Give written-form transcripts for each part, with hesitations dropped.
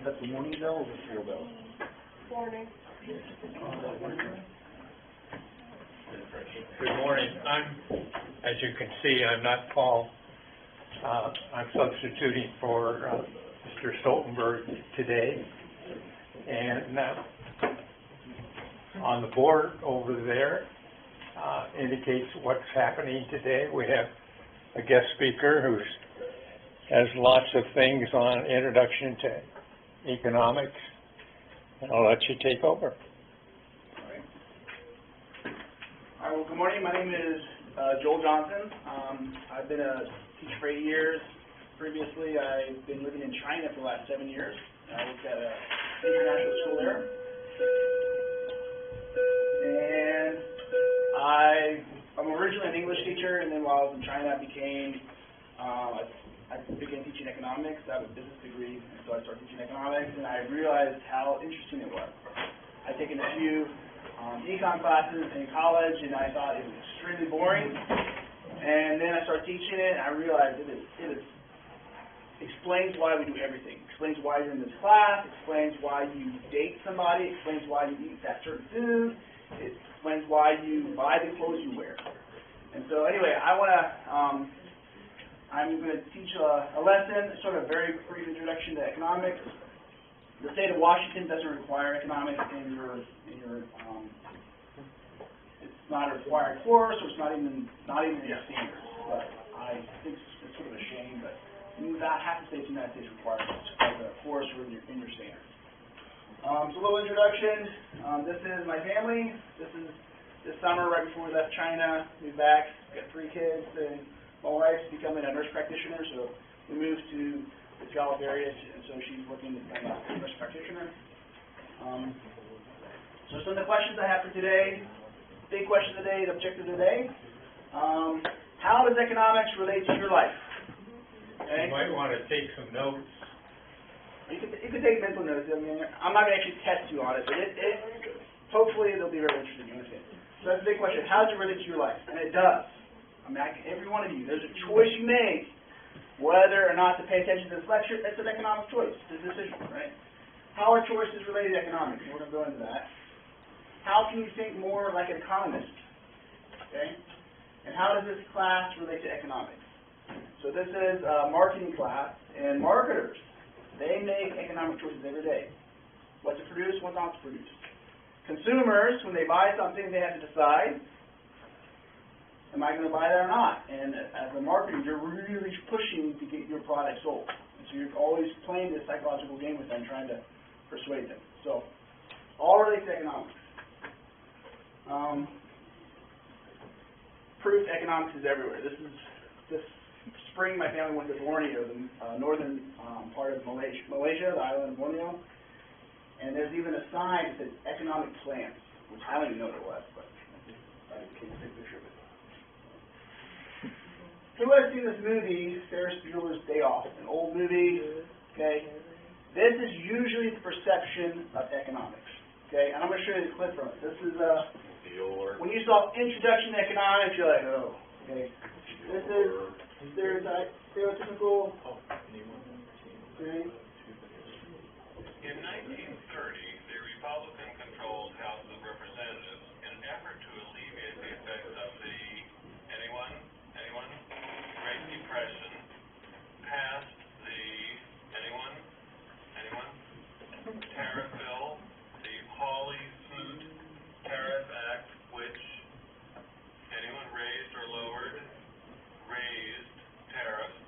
that the warning bell or the fuel bell? Morning. Good morning. As you can see, I'm not Paul. I'm substituting for Mr. Stoltenberg today. And on the board over there indicates what's happening today. We have a guest speaker who has lots of things on introduction to economics. And I'll let you take over. All right, well, good morning. My name is Joel Johnson. I've been a teacher for 8 years. Previously, I've been living in China for the last 7 years. I worked at an international school there. And I'm originally an English teacher, and then while I was in China, I began teaching economics. I have a business degree, and so I started teaching economics, and I realized how interesting it was. I'd taken a few econ classes in college, and I thought it was extremely boring. And then I started teaching it, and I realized it explains why we do everything. Explains why you're in this class. Explains why you date somebody. Explains why you eat that certain food. It explains why you buy the clothes you wear. And so anyway, I'm going to teach a lesson, sort of a very brief introduction to economics. The state of Washington doesn't require economics in your it's not a required course, or it's not even in your standards. But I think it's sort of a shame, but not half the states in the United States require a course or in your standards. So a little introduction. This is my family. This summer, right before we left China, moved back, got 3 kids, and my wife's becoming a nurse practitioner, so we moved to the Gallup area, and so she's looking to become a nurse practitioner. So some of the questions I have for today, big question of the day, the objective of the day. How does economics relate to your life? Okay? You might want to take some notes. You can take mental notes. I mean, I'm not going to actually test you on it, but hopefully it'll be very interesting. You understand? So that's the big question. How does it relate to your life? And it does. I mean, every one of you, there's a choice you make whether or not to pay attention to this lecture. That's an economic choice. It's a decision, right? How are choices related to economics? And we're going to go into that. How can you think more like an economist? Okay? And how does this class relate to economics? So this is a marketing class, and marketers, they make economic choices every day. What to produce, what not to produce. Consumers, when they buy something, they have to decide, am I going to buy that or not? And as a marketer, you're really pushing to get your product sold. And so you're always playing this psychological game with them, trying to persuade them. So, all relates to economics. Proof economics is everywhere. This spring, my family went to Borneo, the northern part of Malaysia, the island of Borneo. And there's even a sign that says economic plants, which I don't even know what it was, but I can't take a picture of it. Who has seen this movie, Ferris Bueller's Day Off? An old movie, okay? This is usually the perception of economics, okay? And I'm going to show you the clip from it. This is, when you saw Introduction to Economics, you're like, oh, okay. This is stereotypical, okay? In 1930, the Republican-controlled House of Representatives, in an effort to alleviate the effects of the Great Depression, passed the tariff bill, the Hawley-Smoot Tariff Act, which raised tariffs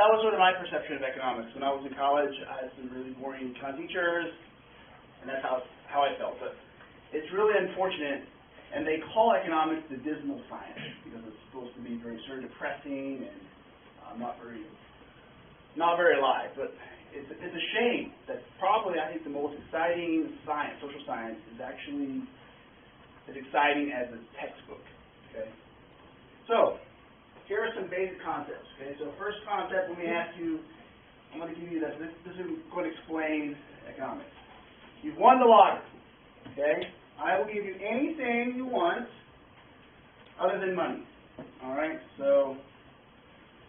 that was sort of my perception of economics. When I was in college, I had some really boring econ teachers, and that's how I felt. But it's really unfortunate, and they call economics the dismal science because it's supposed to be very sort of depressing and not very alive. But it's a shame that probably I think the most exciting science, social science, is actually as exciting as a textbook. Okay, so here are some basic concepts. Okay, so first concept, let me ask you. I'm going to give you this. This is going to explain economics. You've won the lottery. Okay, I will give you anything you want other than money. All right. So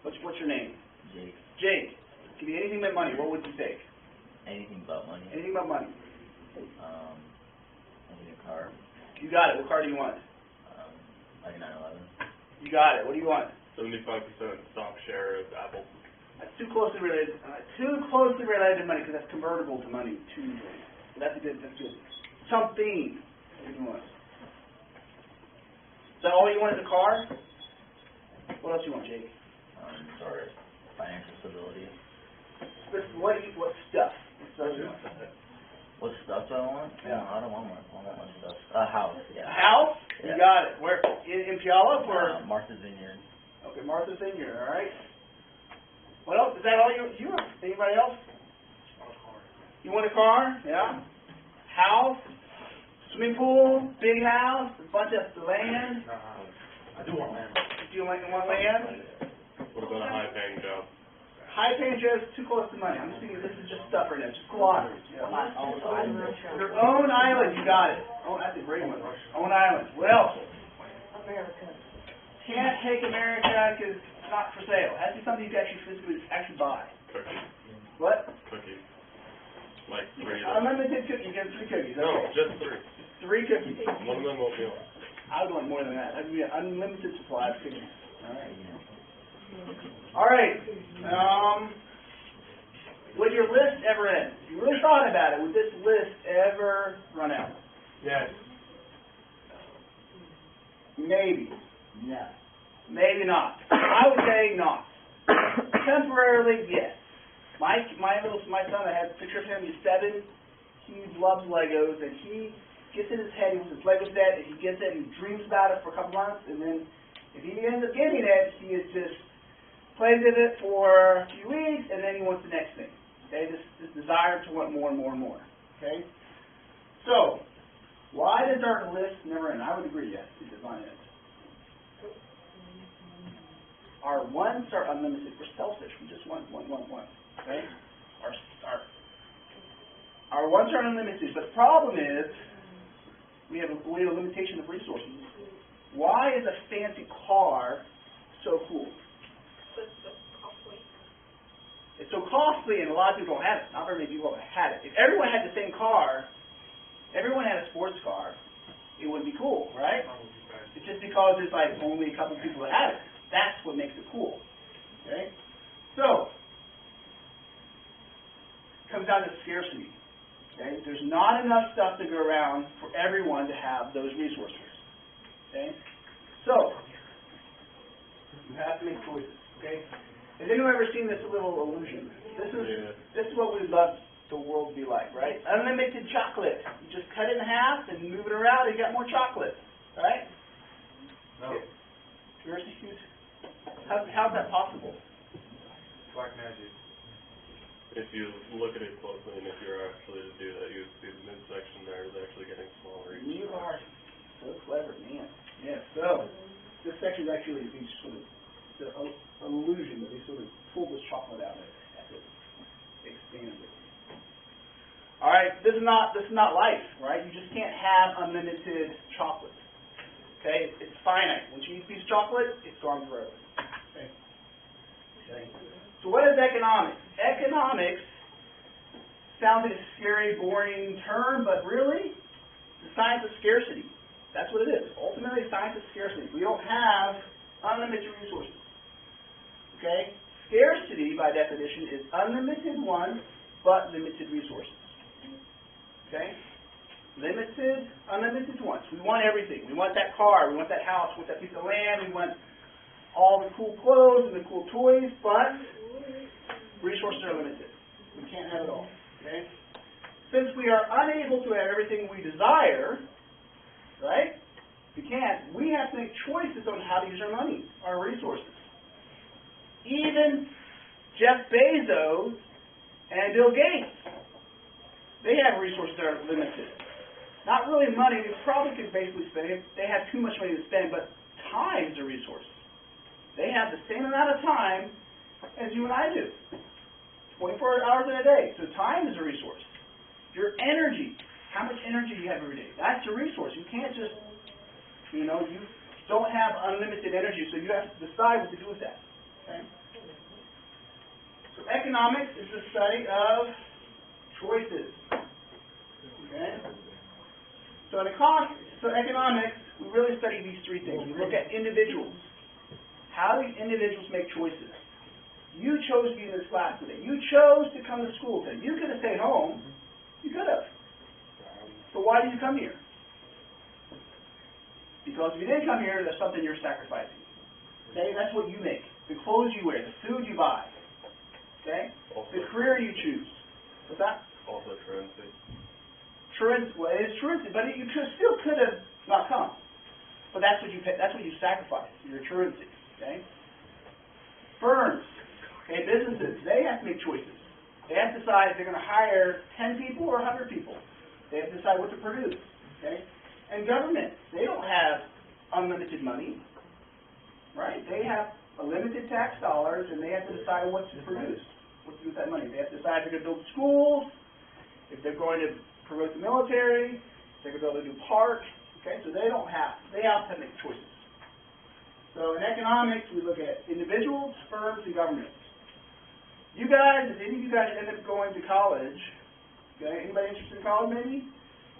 what's your name? Jake. Jake. Give you anything but money. What would you take? Anything but money. Anything but money. I need a car. You got it. What car do you want? Like a 911. You got it. What do you want? 75% stock share of Apple. That's too closely related. Too closely related to money because that's convertible to money too. So that's good. That's good. Something. What do you want? Is that all you want is a car? What else you want, Jake? Or financial stability. What stuff? What stuff do you want? What stuff do I want? Yeah. No, I don't want much stuff. A house, A yeah. house? You Yeah. got it. Where? In Puyallup or? Martha's Vineyard. Okay, Martha's Vineyard. All right. What else? Is that all you? Anybody else? You want a car? Yeah. House, swimming pool, big house, a bunch of land. I do want land. Do you want land? What about a high-paying job? High paying jobs too close to money. I'm just thinking this is just stuff right now. Just squatters. Your own island. You got it. Oh, that's a great one. Own island. What else? Can't take America because it's not for sale. It has to be something you can actually physically buy. Cookies. What? Cookies. Like 3 of them. Unlimited cookies. You get 3 cookies. No, Okay. just 3. 3 cookies. One of them won't be on. I would want more than that. That'd be an unlimited supply of cookies. All right. Would your list ever end? If you really thought about it, would this list ever run out? Yes. Maybe. No. Maybe not. I would say not. Temporarily, yes. My son, I had a picture of him. He's 7. He loves Legos, and he gets in his head. He wants his Lego set, and he gets it, and he dreams about it for a couple months, and then if he ends up getting it, he is just plays with it for a few weeks, and then he wants the next thing. Okay, this desire to want more and more and more. Okay, so why does our list never end? I would agree, yes, it does not end. Our wants are unlimited. We're selfish. We just want. Okay, our wants are unlimited, but the problem is we have a limitation of resources. Why is a fancy car so cool? It's so costly, and a lot of people don't have it. Not very many people have had it. If everyone had the same car, everyone had a sports car, it would be cool, right? It's just because there's like only a couple people that have it. That's what makes it cool. Okay? So, it comes down to scarcity. Okay? There's not enough stuff to go around for everyone to have those resources. Okay? So, you have to make choices. Okay? Has anyone ever seen this little illusion? This is what we'd love the world to be like, right? Unlimited chocolate. You just cut it in half and move it around, and you got more chocolate, right? No. How's that possible? Black magic. If you look at it closely, and if you're actually to do that, you see the midsection there is actually getting smaller. You are so clever, man. Yeah, so this section is actually these sort of the illusion that they sort of pulled this chocolate out as it expands it. All right, this is not life, right? You just can't have unlimited chocolate. Okay, it's finite. Once you eat a piece of chocolate, it's gone forever. Okay. So what is economics? Economics sounds like a scary, boring term, but really, the science of scarcity. That's what it is. Ultimately, science of scarcity. We don't have unlimited resources. Okay? Scarcity, by definition, is unlimited wants, but limited resources. Okay? Unlimited wants. We want everything. We want that car. We want that house. We want that piece of land. We want all the cool clothes and the cool toys, but resources are limited. We can't have it all, okay? Since we are unable to have everything we desire, right? We can't. We have to make choices on how to use our money, our resources. Even Jeff Bezos and Bill Gates, they have resources that are limited. Not really money. They probably could basically spend it. They have too much money to spend, but time is a resource. They have the same amount of time as you and I do. 24 hours in a day. So time is a resource. Your energy. How much energy do you have every day? That's a resource. You can't just, you don't have unlimited energy, so you have to decide what to do with that. Okay? So economics is the study of choices. Okay? So economics, we really study these three things. We look at individuals. How do individuals make choices? You chose to be in this class today. You chose to come to school today. You could have stayed home. You could have. But why did you come here? Because if you didn't come here, there's something you're sacrificing. Okay? That's what you make. The clothes you wear, the food you buy. Okay? The career you choose. What's that? Also truancy. Well, it is truancy, but you still could have not come. But that's what you sacrifice, your truancy. Okay? Firms, okay, businesses, they have to make choices. They have to decide if they're going to hire 10 people or 100 people. They have to decide what to produce. Okay? And government, they don't have unlimited money. Right? They have a limited tax dollars, and they have to decide what to produce, what to do with that money. They have to decide if they're going to build schools, if they're going to promote the military, if they're going to build a new park. Okay? So they have to make choices. So in economics, we look at individuals, firms, and governments. You guys, if any of you guys end up going to college, okay, anybody interested in college maybe?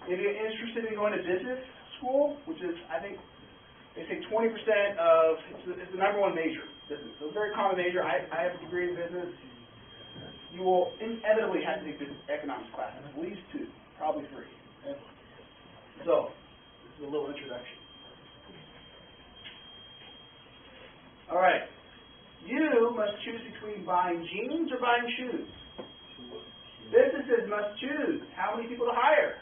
If you're interested in going to business school, which is, I think, they say 20% of, it's the number one major, business. So it's a very common major. I have a degree in business. You will inevitably have to take business economics classes, at least 2, probably 3. Okay? So, this is a little introduction. All right. You must choose between buying jeans or buying shoes. Businesses must choose how many people to hire.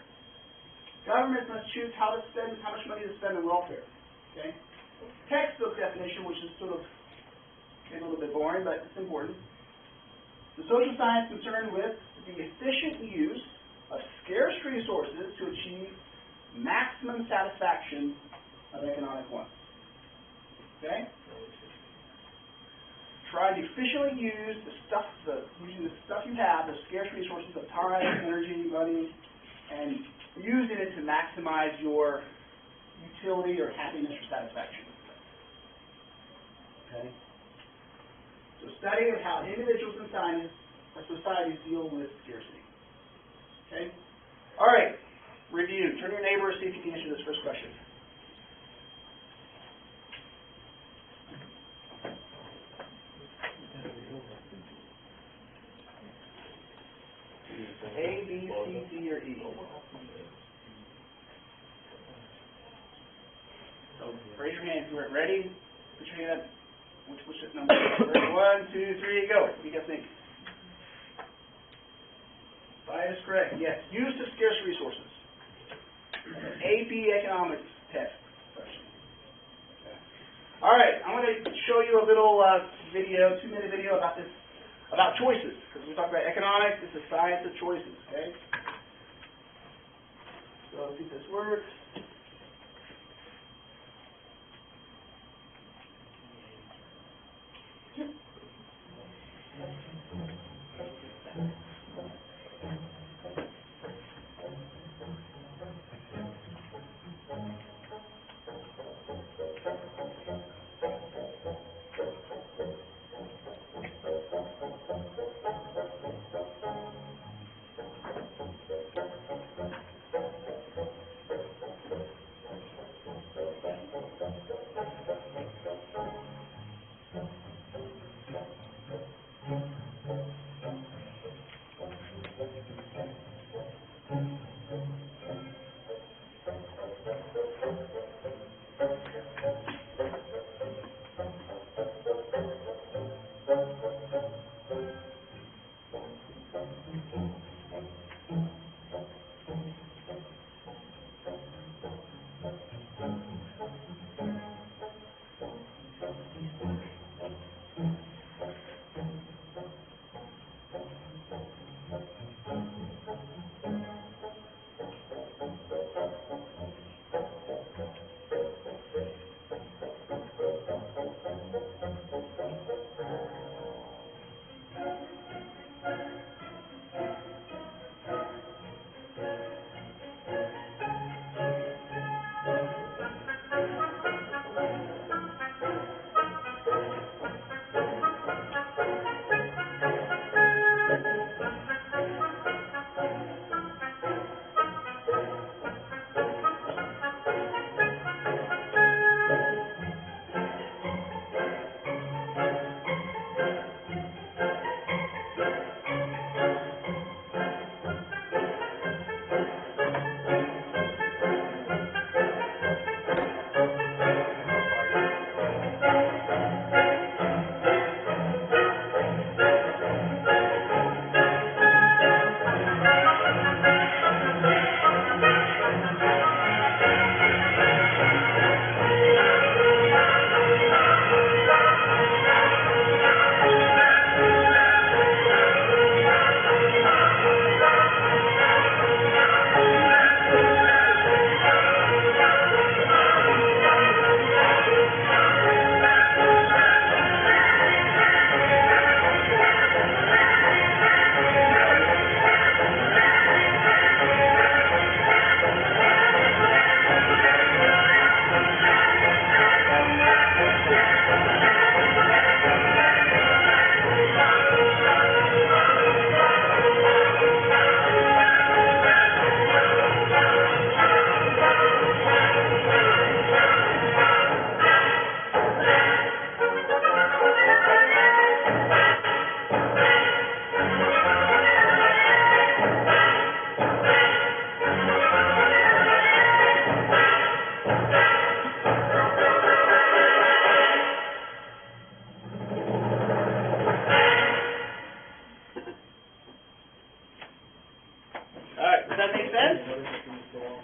Governments must choose how much money to spend on welfare. Okay? Textbook definition, which is sort of a little bit boring, but it's important. The social science concerned with the efficient use of scarce resources to achieve maximum satisfaction of economic wants. Okay? Try to efficiently use using the stuff you have, the scarce resources of time, energy, money, and using it to maximize your utility or happiness or satisfaction. Okay? So study of how individuals and societies deal with scarcity. Okay? All right. Review. Turn to your neighbor and see if you can answer this first question. A, B, C, D, or E? So raise your hand if you're ready. Put your hand up. Which number? 1, 2, 3, go. What do you guys think? 5 is correct. Yes. Use of scarce resources. AP economics test question. Okay. All right. I'm going to show you a little video, 2-minute video about this. About choices, because we talk about economics, it's the science of choices, okay? So let's see if this works.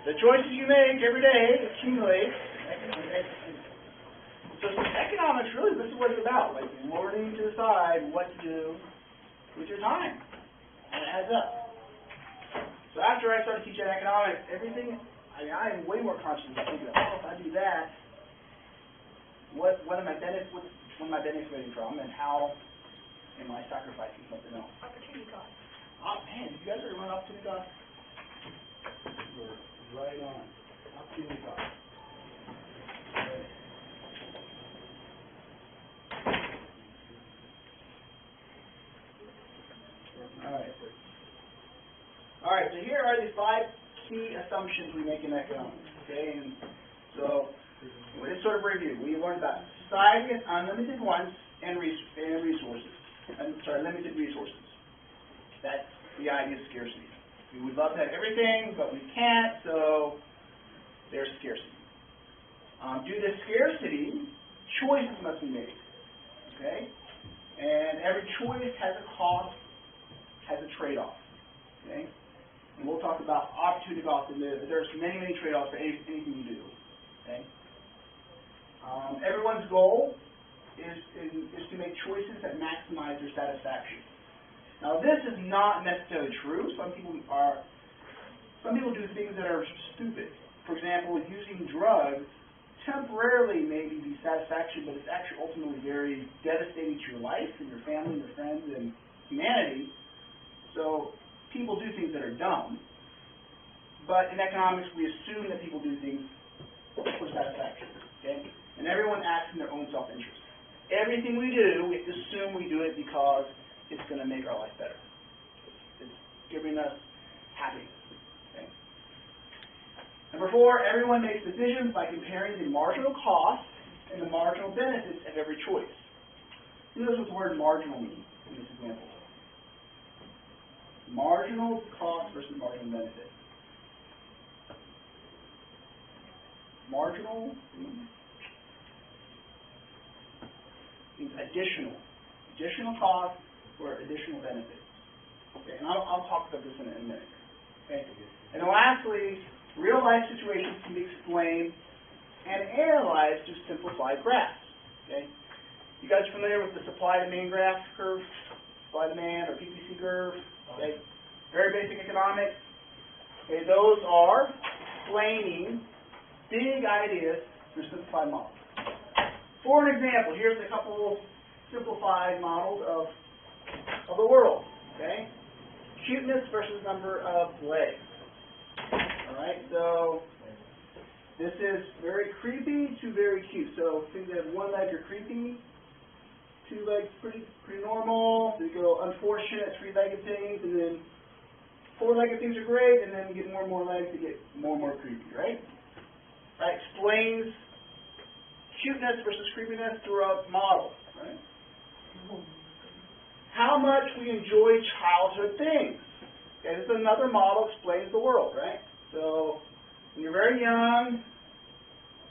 The choices you make every day accumulate. So economics, really, this is what it's about, like learning to decide what to do with your time. And it adds up. So after I started teaching economics, everything, I am way more conscious of thinking, oh, if I do that, what am I benefiting from, and how am I sacrificing something else? Opportunity cost. Oh man, you guys are running opportunity cost. You're right on. Opportunity cost. All right, so here are the 5 key assumptions we make in economics, okay? And so, with this sort of review, we learned about society has unlimited wants and resources. Limited resources. That's the idea of scarcity. We would love to have everything, but we can't, so there's scarcity. Due to scarcity, choices must be made, okay? And every choice has a cost, has a trade-off, okay? And we'll talk about opportunity cost in this. There's many, many trade-offs for anything you do, okay? Everyone's goal is to make choices that maximize their satisfaction. Now, this is not necessarily true. Some people do things that are stupid. For example, using drugs temporarily may be satisfaction, but it's actually ultimately very devastating to your life and your family and your friends and humanity. So people do things that are dumb, but in economics we assume that people do things for satisfaction, okay? And everyone acts in their own self-interest. Everything we do, we assume we do it because it's going to make our life better. It's giving us happiness, okay? Number 4, everyone makes decisions by comparing the marginal costs and the marginal benefits of every choice. You notice what the word marginal means in this example. Marginal cost versus marginal benefit. Marginal means additional. Additional cost or additional benefits. Okay, and I'll talk about this in a minute. Okay? And then lastly, real-life situations can be explained and analyzed through simplified graphs. Okay? You guys are familiar with the supply-demand graph curve? Supply-demand or PPC curve? Okay? Very basic economics. Okay, those are explaining big ideas through simplified models. For an example, here's a couple simplified models of the world. Okay? Cuteness versus number of legs. Alright, so this is very creepy to very cute. So things that have one leg are creepy, two legs pretty normal, then you go unfortunate three-legged things, and then four-legged things are great, and then you get more and more legs, you get more and more creepy, right? That explains cuteness versus creepiness through a model, right? How much we enjoy childhood things. Okay, this is another model explains the world, right? So when you're very young,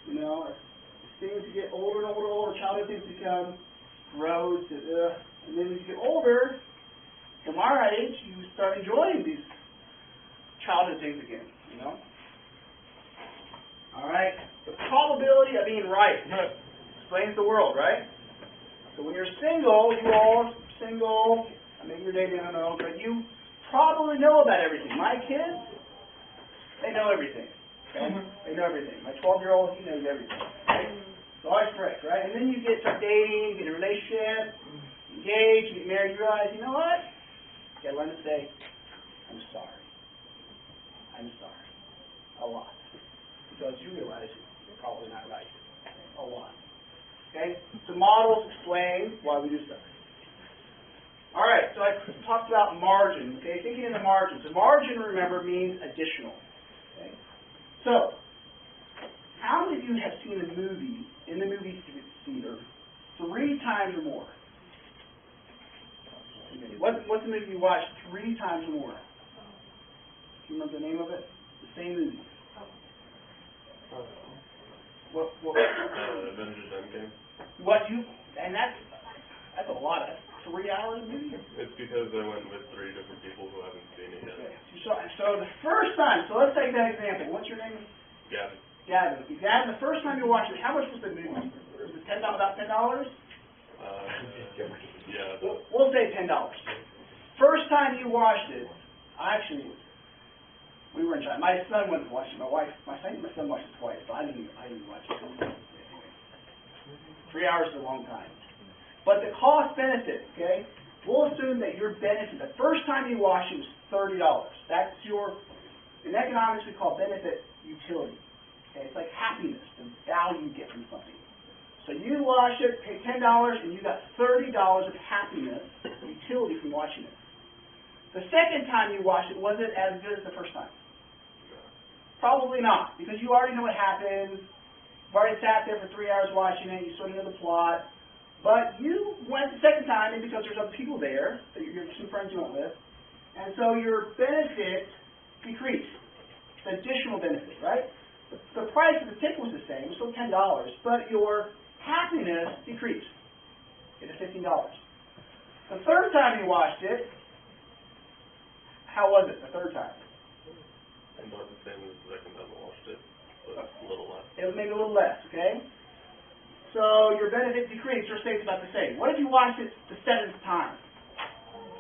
you know, things get older and older and older, childhood things become gross, and then as you get older, from our age, you start enjoying these childhood things again, you know? All right, the probability of being right explains the world, right? So when you're single, you all are single, maybe you're dating, I don't know, but you probably know about everything. My kids, they know everything. Okay? They know everything. My 12-year-old, he knows everything. Right? It's always correct, right? And then you start dating, get in a relationship, engage, get married, you realize, you know what? You gotta learn to say, I'm sorry. I'm sorry. A lot. Because you realize you're probably not right. A lot. Okay? So models explain why we do stuff. All right, so I talked about margin, okay, thinking in the margins. The margin, remember, means additional, okay? So, how many of you have seen a movie, in the movie theater, 3 times or more? Okay. What's the movie you watched 3 times or more? Do you remember the name of it? The same movie. What? Avengers Endgame. And that's a lot. That's 3 hours movie? It's because I went with 3 different people who haven't seen it yet. Okay. So the first time, so let's take that example. What's your name? Gavin. Gavin. Gavin, the first time you watched it, how much was the movie? Was it about $10? Yeah. We'll say $10. First time you watched it, we were in China. My son went and watched it. My son watched it twice, but I didn't watch it. Anyway. 3 hours is a long time. But the cost benefit, okay? We'll assume that your benefit, the first time you watch it was $30. That's in economics we call benefit utility. Okay, it's like happiness, the value you get from something. So you watch it, pay $10, and you got $30 of happiness, utility from watching it. The second time you watched it, was it as good as the first time? Probably not, because you already know what happens. You've already sat there for 3 hours watching it, you sort of know the plot. But you went the second time, and because there's other people there, that you're some friends you went with, and so your benefit decreased. The additional benefit, right? The price of the ticket was the same, it was still $10, but your happiness decreased. It was $15. The third time you watched it, how was it the third time? Not the same as the second time I watched it, but a little less. It was maybe a little less, okay? So your benefit decreased, your state's about the same. What if you watched it the 7th time?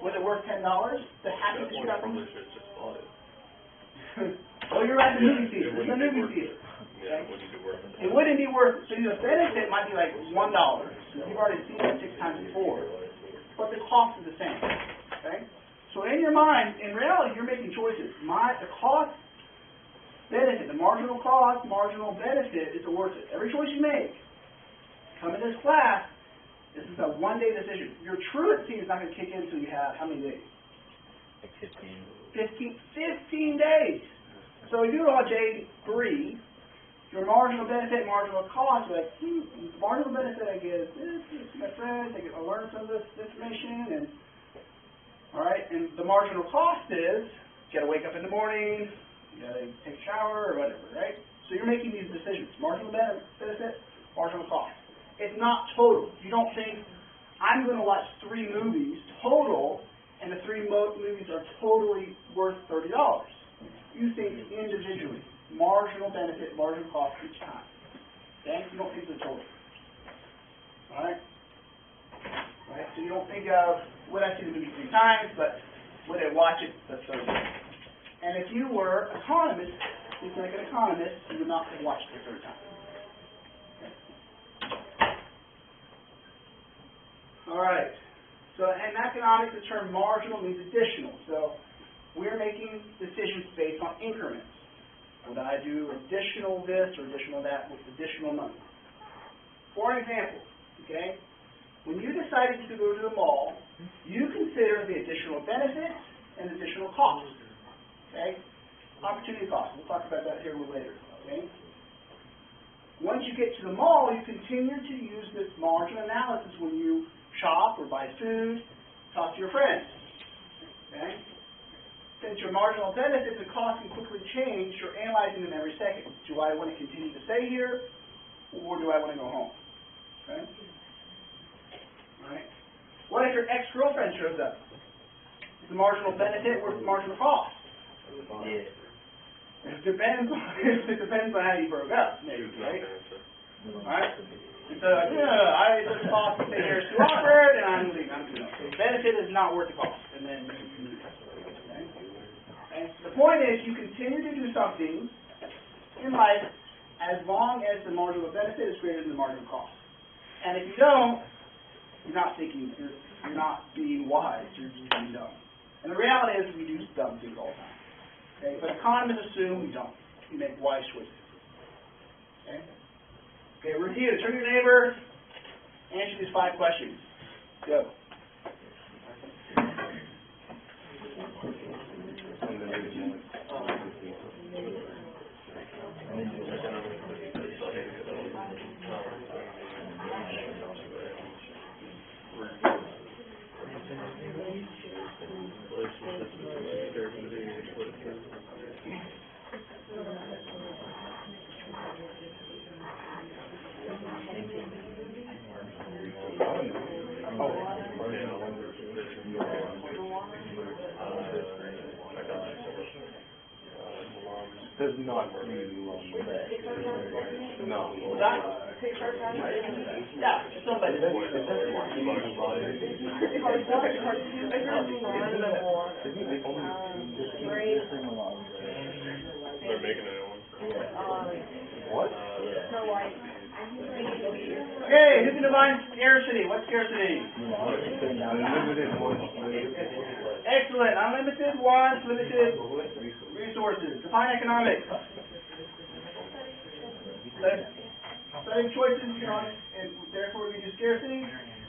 Was it worth $10? The happiness you got from probably should have just bought it. Well, you're at the movie It theater. It's a wouldn't be movie worth theater. it. Yeah, it wouldn't be worth it. It wouldn't be worth it. So the benefit might be like $1. You've already seen it 6 times before. But the cost is the same. Okay? So in your mind, in reality, you're making choices. The cost benefit, the marginal cost, marginal benefit is worth it. Every choice you make, come in this class, this is a one-day decision. Your truancy is not going to kick in until you have how many days? Like 15. 15 days. So if you do it on day 3, your marginal benefit, marginal cost, you're like, marginal benefit I get is this, my friends, I learn some of this information, and all right, and the marginal cost is you got to wake up in the morning, you got to take a shower or whatever, right? So you're making these decisions. Marginal benefit, marginal cost. It's not total. You don't think, I'm going to watch 3 movies total, and the three movies are totally worth $30. You think individually, marginal benefit, marginal cost each time. Okay? You don't think the total. Alright? Right? So you don't think of, would I see the movie 3 times, but would I watch it the third time? And if you were an economist, thinking like an economist, you would not have watched it the third time. Alright. So in economics, the term marginal means additional. So we're making decisions based on increments. Would I do additional this or additional that with additional money? For example, okay, when you decided to go to the mall, you consider the additional benefits and additional costs. Okay? Opportunity cost. We'll talk about that here a little later. Okay? Once you get to the mall, you continue to use this margin analysis when you shop or buy food, talk to your friends. Okay? Since your marginal benefits and costs can quickly change, you're analyzing them every second. Do I want to continue to stay here, or do I want to go home? Okay? All right. What if your ex-girlfriend shows up? Is the marginal benefit or the marginal cost? Yeah. It depends on how you broke up, maybe, right? All right. And so, this cost to stay here is too awkward, and I'm leaving. So the benefit is not worth the cost, and then you leave. Okay? And the point is, you continue to do something in life as long as the marginal benefit is greater than the marginal cost. And if you don't, you're not thinking, you're not being wise, you're just being dumb. And the reality is, we do dumb things all the time. Okay? But economists assume we don't. We make wise choices. Okay? Okay, review. Turn to your neighbor, answer these 5 questions. Go. Does not mean long. No. Yeah, somebody. They're making it one. What? Okay, who can define scarcity? What's scarcity? Excellent. Unlimited wants, limited resources. Define economics. Studying choices, and therefore we do scarcity.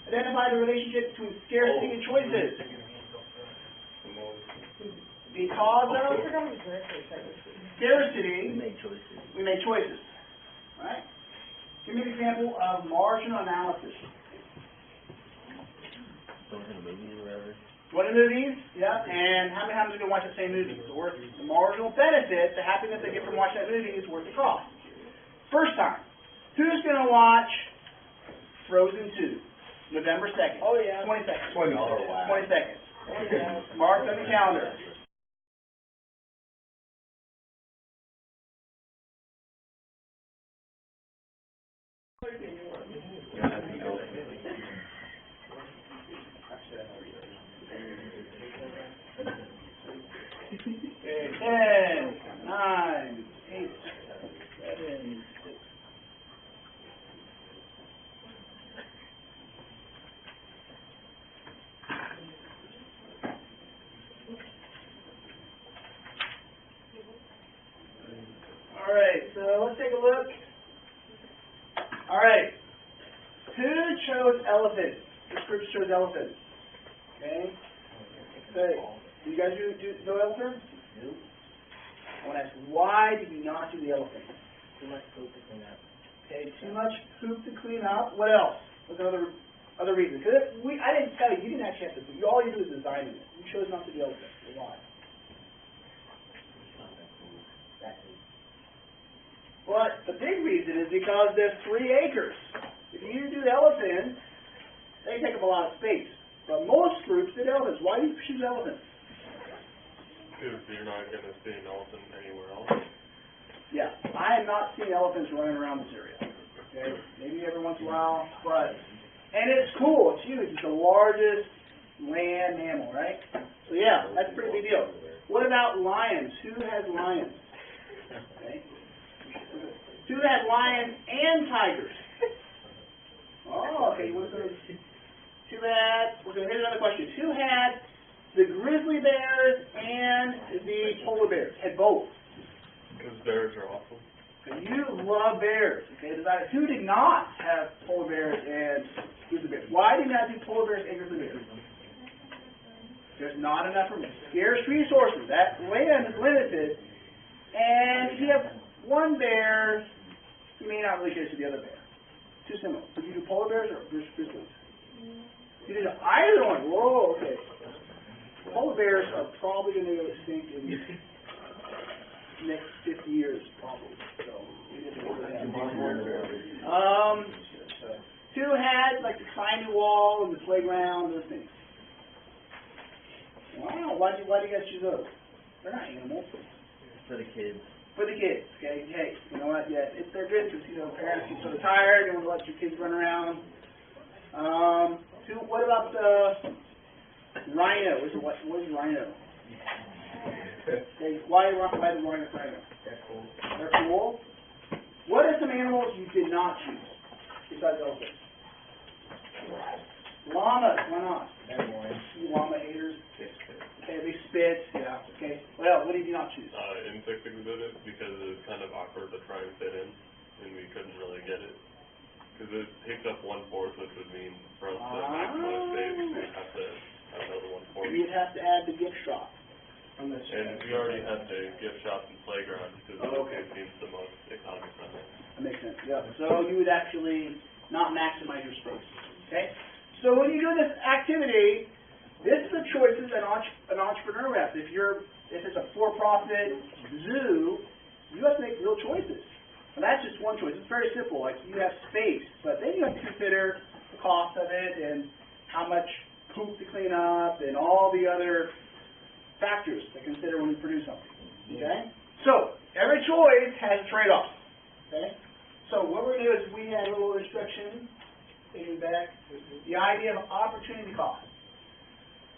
Identify the relationship between scarcity and choices. Because of scarcity, we make choices. Right? Give me an example of marginal analysis. Going to the movies or whatever. Going to movies, yeah, and how many times are you going to watch the same movie? So worth the marginal benefit, the happiness they get from watching that movie is worth the cost. First time. Who's going to watch Frozen 2? November 2nd. Oh, yeah. 20 seconds. 20 20 seconds. Oh, yeah. Mark on the calendar. Okay, 10, 9, 8, 7, 6. All right, so let's take a look. All right, who chose elephant? This group chose elephant. Okay. Okay. Do you guys know elephants? No. I want to ask, why did you not do the elephant? Too much poop to clean up. Okay, too much poop to clean up. What else? What's other reasons? Because I didn't tell you. You didn't actually have to do. All you do is design it. You chose not to do the elephant. Why? Well, the big reason is because there's 3 acres. If you do the elephant, they take up a lot of space. But most groups did elephants. Why do you choose elephants? Because you're not gonna see an elephant anywhere else. Yeah, I have not seen elephants running around this area. Okay, maybe every once in a while, but, and it's cool, it's huge, it's the largest land mammal, right? So yeah, that's a pretty big deal. What about lions? Who has lions? Okay. Who has lions and tigers? Oh, okay, we're gonna hit another question. Who had the grizzly bears and the polar bears? Had both. Because bears are awesome. Okay, you love bears, okay? Who did not have polar bears and grizzly bears? Why did not do polar bears and grizzly bears? There's not enough room. Scarce resources. That land is limited. And if you have one bear, you may not really care to the other bear. Too similar. Would you do polar bears or grizzlies? You did either one. Whoa, okay. Polar bears are probably going to go extinct in the next 50 years, probably. So, two had like the climbing wall and the playground, those things. Wow, why do you guys choose those? They're not animals. For the kids. For the kids, okay? Hey, you know what? Yeah, they're good because, parents get so tired, they want to let your kids run around. What about the rhino? What is rhino? Okay, why the rhino? They're cool. They're cool. What are some animals you did not choose besides elephants? Llamas. Why not? They're boring. You llama haters. Okay, they spit. Yeah. Okay. Well, what did you not choose? Insect exhibit, because it's kind of awkward to try and fit in, and we couldn't really get it. Because it takes up 1/4, which would mean for us to maximize space, we'd have to have another 1/4. You'd have to add the gift shop. And we already had the gift shop and playground, because it seems the most economic friendly. That makes sense. Yeah. So you would actually not maximize your space. Okay. So when you do this activity, this is the choices an entrepreneur has. If it's a for-profit zoo, you have to make real choices. And that's just one choice. It's very simple. Like, you have space, but then you have to consider the cost of it and how much poop to clean up and all the other factors to consider when you produce something. Okay? So, every choice has a trade-off. Okay? So, what we're going to do is we have a little instruction, taking back the idea of opportunity cost.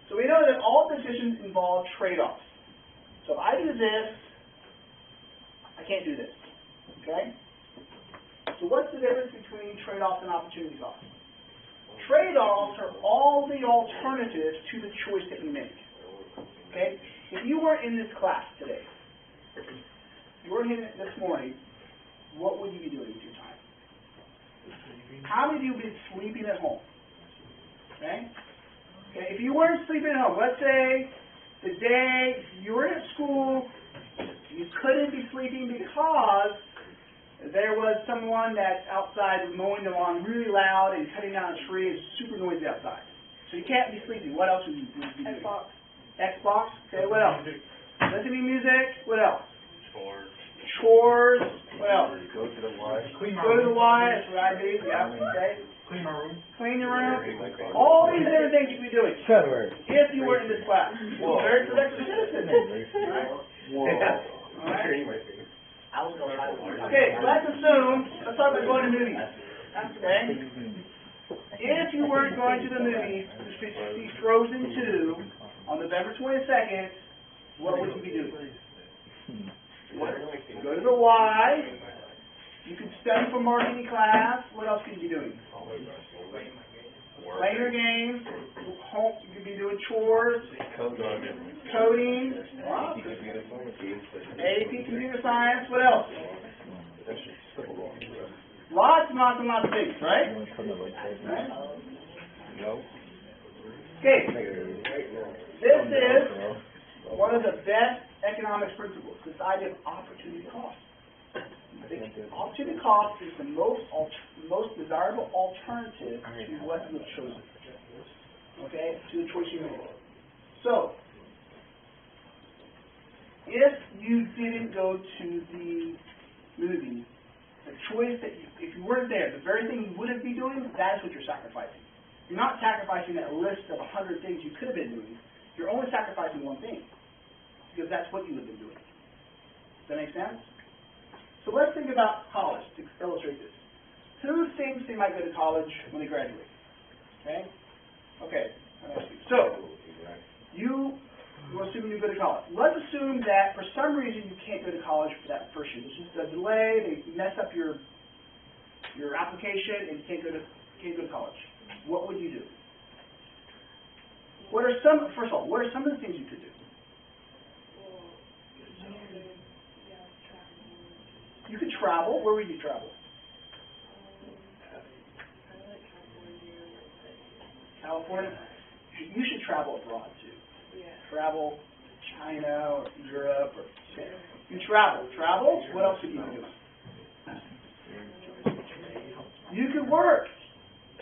So, we know that all decisions involve trade-offs. So, if I do this, I can't do this. Okay? So what's the difference between trade-offs and opportunity costs? Trade-offs are all the alternatives to the choice that you make. Okay? If you were in this class today, you were in it this morning, what would you be doing with your time? How many of you have been sleeping at home? Okay? Okay, if you weren't sleeping at home, let's say the day you were at school, you couldn't be sleeping because there was someone that's outside mowing the lawn really loud and cutting down a tree. It's super noisy outside. So you can't be sleeping. What else would you be doing? Xbox. Xbox? Okay, what else? Listening to music? What else? Chores. Chores? What else? Go to the Y. Clean my Go to the room. Y, that's what I do. Yeah, okay. Clean my room. Clean your room. All these different things you could be doing if you were in this class. Very productive citizen. Right? All right? I was going to try one. Okay, so let's talk about going to movies. Okay? If you weren't going to the movies to see Frozen 2 on November 22nd, what would you be doing? Go to the Y. You could study for marketing class. What else could you be doing? Playing your games. You could be doing chores. Coding. AP Computer Science. What else? Lots and lots and lots of things, right? Okay. This is one of the best economics principles, this idea of opportunity cost. Opportunity cost is the most desirable alternative to what you have chosen. Okay? To the choice you made. So, if you didn't go to the movie, the choice that if you weren't there, the very thing you wouldn't be doing, that is what you're sacrificing. You're not sacrificing that list of 100 things you could have been doing. You're only sacrificing one thing, because that's what you have been doing. Does that make sense? So let's think about college to illustrate this. Who thinks they might go to college when they graduate? Okay? Okay. So, we'll assume you go to college. Let's assume that for some reason you can't go to college for that first year. There's just a delay, they mess up your application, and you can't go to college. What would you do? First of all, what are some of the things you could do? You could travel. Where would you travel? California. You should travel abroad too. Travel China or Europe or you travel. What else could you do? You could work.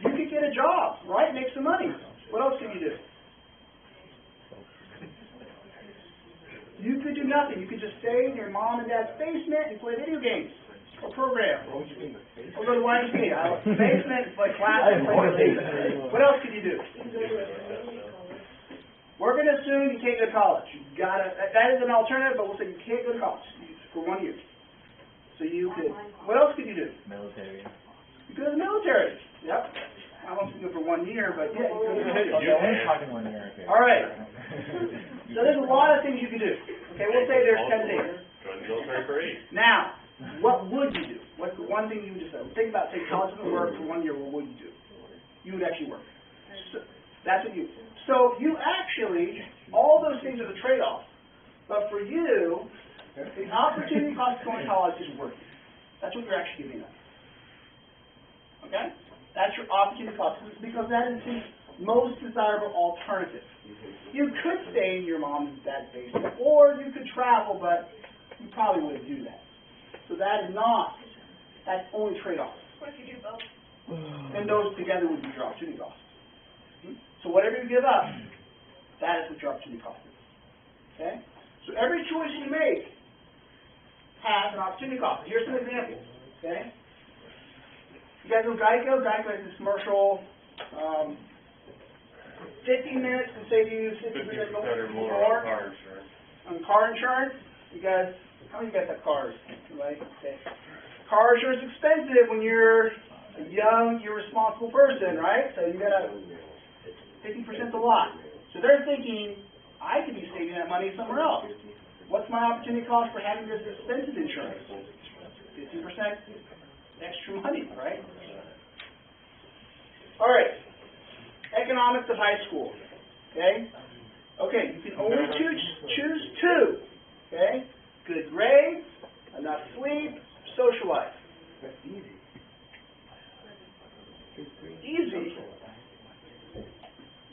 You could get a job, right? Make some money. What else could you do? You could do nothing. You could just stay in your mom and dad's basement and play video games or program. Or go to YMCA. Basement, like classes. What else could you do? We're going to assume you can't go to college. That is an alternative, but we'll say you can't go to college for 1 year. So you could. What else could you do? Military. You go to the military. Yep. I won't do it for 1 year, but yeah, you go to the military. We're talking 1 year. Okay. All right. So there's a lot of things you can do. Okay, we'll say there's 10 things. Join the military for 8. Now, what would you do? What's the one thing you would just say? Think about, say, college doesn't work for 1 year. What would you do? You would actually work. So, that's what you. So you actually, all those things are the trade-off. But for you, the opportunity cost of going to college is working. That's what you're actually giving up. Okay? That's your opportunity cost, because that is the most desirable alternative. You could stay in your mom's and dad's basement, or you could travel, but you probably wouldn't do that. So that's only trade-offs. What if you do both? And those together would be your opportunity costs. So whatever you give up, that is what your opportunity cost is. Okay? So every choice you make has an opportunity cost. Here's some examples. Okay? You guys know Geico? Geico has this commercial, 15 minutes can save you 50% 50% or more on car insurance. on car insurance. You guys, how many of you guys have cars? Right? Okay. Car insurance is expensive when you're a young, irresponsible person, right? So you gotta, 50%'s a lot. So they're thinking, I could be saving that money somewhere else. What's my opportunity cost for having this expensive insurance? 50% extra money, right? All right. Economics of high school. Okay? Okay, you can only choose two. Okay? Good grades, enough sleep, social life. That's easy. Easy.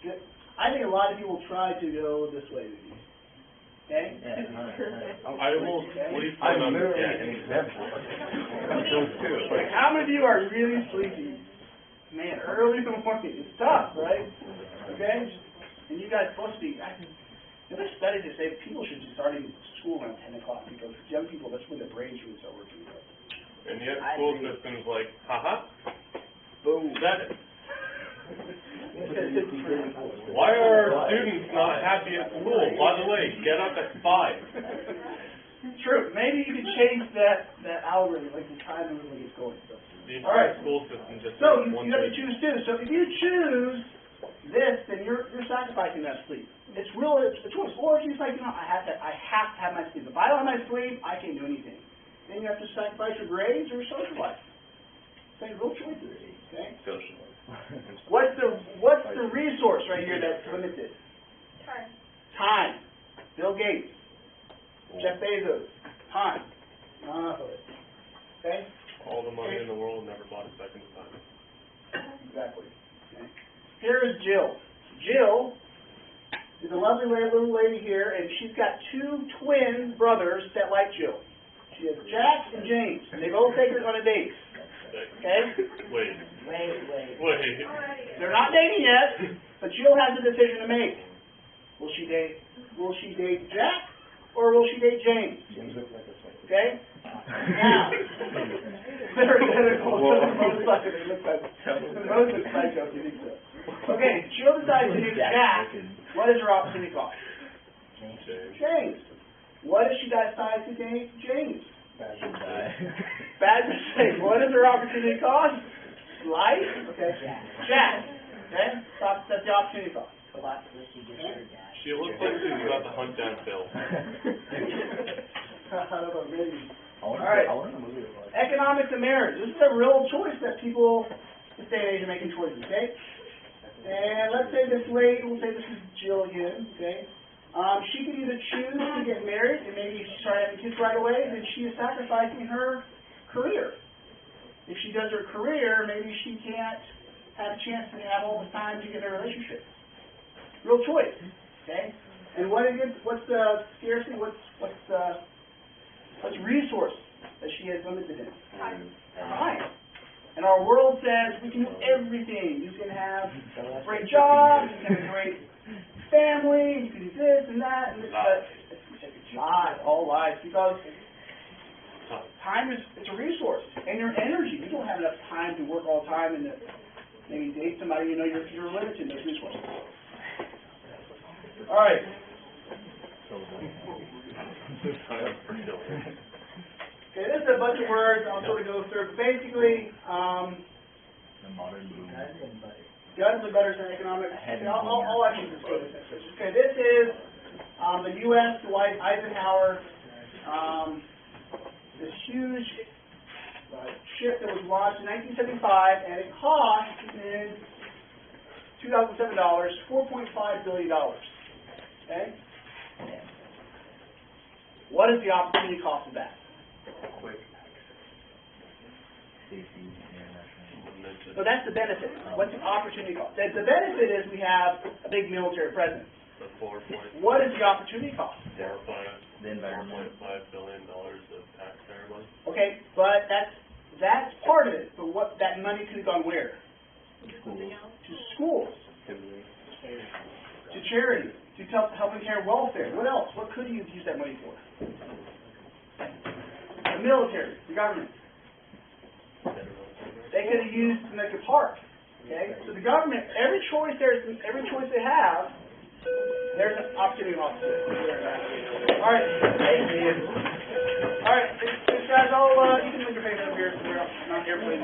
Good. I think a lot of you will try to go this way with you. Okay? I will sleep when I'm dead. How many of you are really sleepy? Man, early in the morning. It's tough, right? Okay? And you guys supposed to be, there's studies that say people should be starting school around 10 o'clock because for young people, that's when their brains really start working. And yet school systems like, Boom. said it. Why are our students not happy at school? By the way, get up at 5. True. Maybe you could change that algorithm, like the time everybody gets going. So. The All right. entire school system just So says you one have to thing. choose two. So if you choose this, then you're sacrificing that sleep. It's a choice. Or if you say, I have to have my sleep. If I don't have my sleep, I can't do anything. Then you have to sacrifice your grades or your social life. Same real choices. Okay. Social. What's the resource right here that's limited? Time. Time. Bill Gates. Jeff Bezos. Time. Okay. All the money in the world never bought a second time. Exactly. Okay. Here's Jill. Jill is a lovely little lady here, and she's got two twin brothers that like Jill. She has Jack and James, and they both take her on a date. Okay? Wait. They're not dating yet, but Jill has a decision to make. Will she date Jack, or will she date James? Okay? Now, they're identical. Most psycho, they look like psycho if you think so. Okay, Jill decides to make Jack. What is her opportunity cost? James. James. What if she decides to date James? She'll die. Bad mistake. What is her opportunity cost? Life? Okay. Jack. Okay? That's the opportunity cost. She looks like she's about to hunt down Phil. I don't know, maybe. I want All right. to movie it was. Economics of marriage. This is a real choice that people this day and age are making choices, okay? And let's say this lady, we'll say this is Jill again, okay? She could either choose to get married, and maybe she start having kids right away, then she is sacrificing her career. If she does her career, maybe she can't have a chance to have all the time to get in a relationship. Real choice, okay? And what's the scarcity? What's resource that she has limited in? Time. And our world says we can do everything. You can have a great job, you can have a great family, you can do this and that, and this, but it's lies, all lies, because time it's a resource, and your energy. You don't have enough time to work all the time and to maybe date somebody. You know you're limited in those resources. All right. Okay, this is a bunch of words I'll sort of go through. Basically, The modern boom. guns and butters and economics. Okay, I'll actually just go to this next page. Okay, this is the U.S. Dwight Eisenhower, this huge ship that was launched in 1975, and it cost in 2007 $4.5 billion. Okay? What is the opportunity cost of that? Quick. Safety, international. So that's the benefit. What's the opportunity cost? The benefit is we have a big military presence. The What is the opportunity cost? The environment. $4.5 billion of taxpayer money. Okay, but that's part of it. But what that money could have gone where? Schools. To schools, Typically. to charity, to helping care and welfare. What else? What could you use that money for? The military, the government. They could have used to make a park. Okay? So the government, every choice they have, there's an opportunity cost to it. All right. All right, thanks guys. You can leave your papers up here. We're not here, please.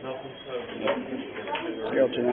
Nothing.